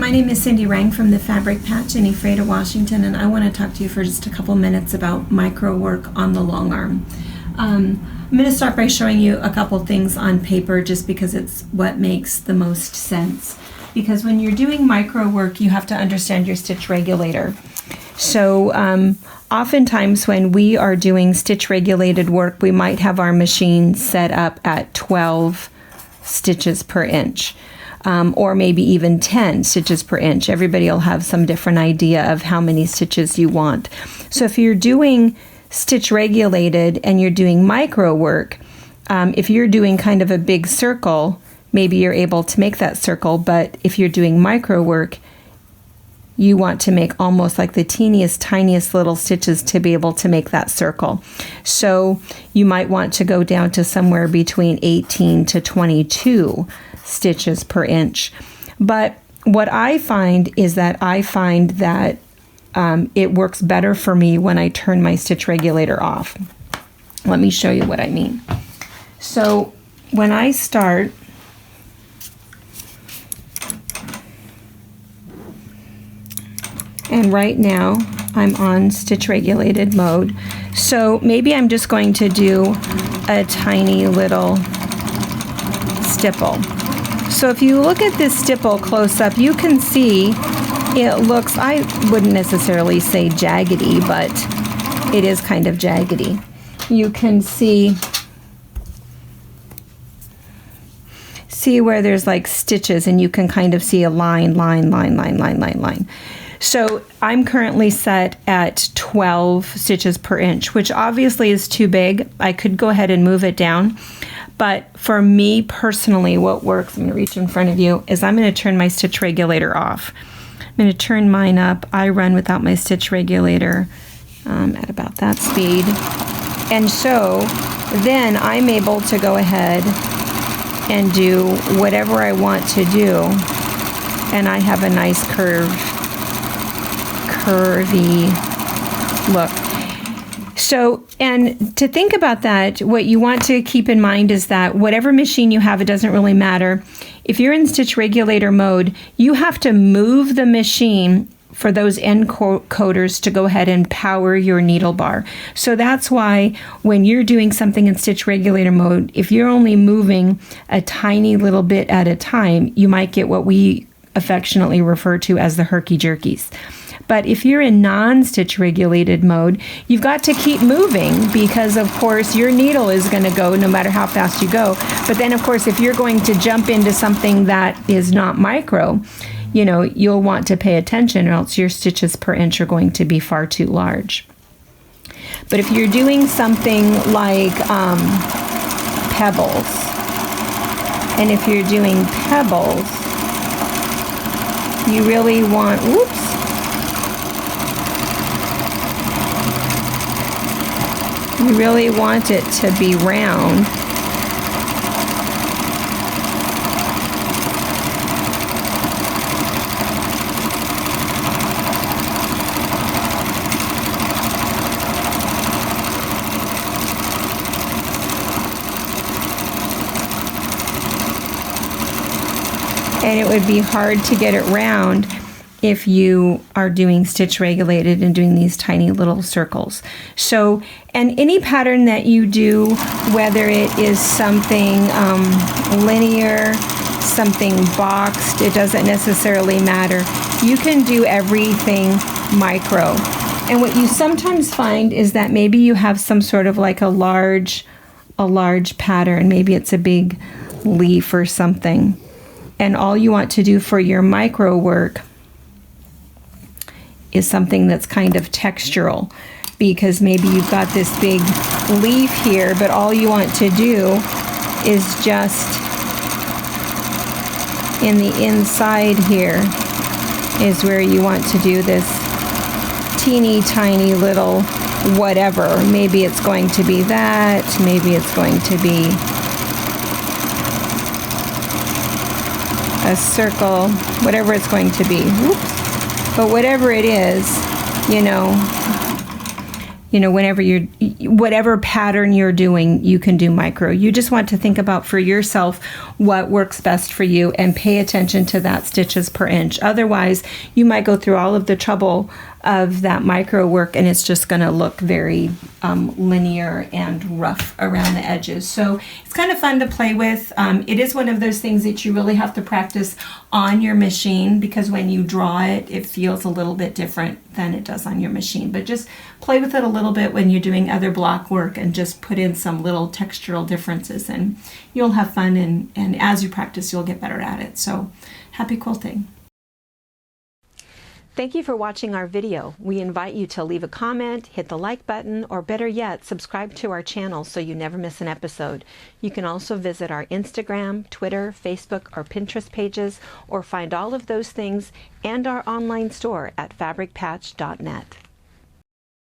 my name is Cindy Rang from the Fabric Patch in Ephrata, Washington, and I want to talk to you for just a couple minutes about micro work on the long arm. I'm going to start by showing you a couple things on paper just because it's what makes the most sense. Because when you're doing micro work, you have to understand your stitch regulator. So oftentimes when we are doing stitch regulated work, we might have our machine set up at 12 stitches per inch. Or maybe even 10 stitches per inch. Everybody will have some different idea of how many stitches you want. So if you're doing stitch regulated and you're doing micro work, if you're doing kind of a big circle, maybe you're able to make that circle, but if you're doing micro work, you want to make almost like the teeniest, tiniest little stitches to be able to make that circle. So you might want to go down to somewhere between 18 to 22 stitches per inch. But what I find is that it works better for me when I turn my stitch regulator off. Let me show you what I mean. So when I start, and right now I'm on stitch regulated mode, so maybe I'm just going to do a tiny little stipple. So if you look at this stipple close up, you can see it looks, I wouldn't necessarily say jaggedy, but it is kind of jaggedy. You can see where there's like stitches, and you can kind of see a line. So I'm currently set at 12 stitches per inch, which obviously is too big. I could go ahead and move it down. But for me personally, what works, I'm going to reach in front of you, is I'm going to turn my stitch regulator off. I'm going to turn mine up. I run without my stitch regulator at about that speed. And so then I'm able to go ahead and do whatever I want to do. And I have a nice curvy look. So, and to think about that, what you want to keep in mind is that whatever machine you have, it doesn't really matter. If you're in stitch regulator mode, you have to move the machine for those end coders to go ahead and power your needle bar. So that's why when you're doing something in stitch regulator mode, if you're only moving a tiny little bit at a time, you might get what we affectionately refer to as the herky-jerkies. But if you're in non-stitch regulated mode, you've got to keep moving because, of course, your needle is going to go no matter how fast you go. But then, of course, if you're going to jump into something that is not micro, you know, you'll want to pay attention or else your stitches per inch are going to be far too large. But if you're doing something like pebbles, and if you're doing pebbles, you really want, you really want it to be round. And it would be hard to get it round if you are doing stitch regulated and doing these tiny little circles. So, and any pattern that you do, whether it is something linear, something boxed, it doesn't necessarily matter. You can do everything micro. And what you sometimes find is that maybe you have some sort of like a large pattern. Maybe it's a big leaf or something. And all you want to do for your micro work is something that's kind of textural, because maybe you've got this big leaf here, but all you want to do is just in the inside here is where you want to do this teeny tiny little whatever. Maybe it's going to be that, maybe it's going to be a circle, whatever it's going to be. Whoops. But whatever it is, you know, whenever whatever pattern you're doing, you can do micro. You just want to think about for yourself what works best for you and pay attention to that stitches per inch. Otherwise, you might go through all of the trouble of that micro work and it's just going to look very linear and rough around the edges. So it's kind of fun to play with. It is one of those things that you really have to practice on your machine, because when you draw it, it feels a little bit different than it does on your machine. But just play with it a little bit when you're doing other block work and just put in some little textural differences, and you'll have fun, and as you practice, you'll get better at it. So happy quilting. Thank you for watching our video. We invite you to leave a comment, hit the like button, or better yet, subscribe to our channel so you never miss an episode. You can also visit our Instagram, Twitter, Facebook, or Pinterest pages, or find all of those things and our online store at fabricpatch.net.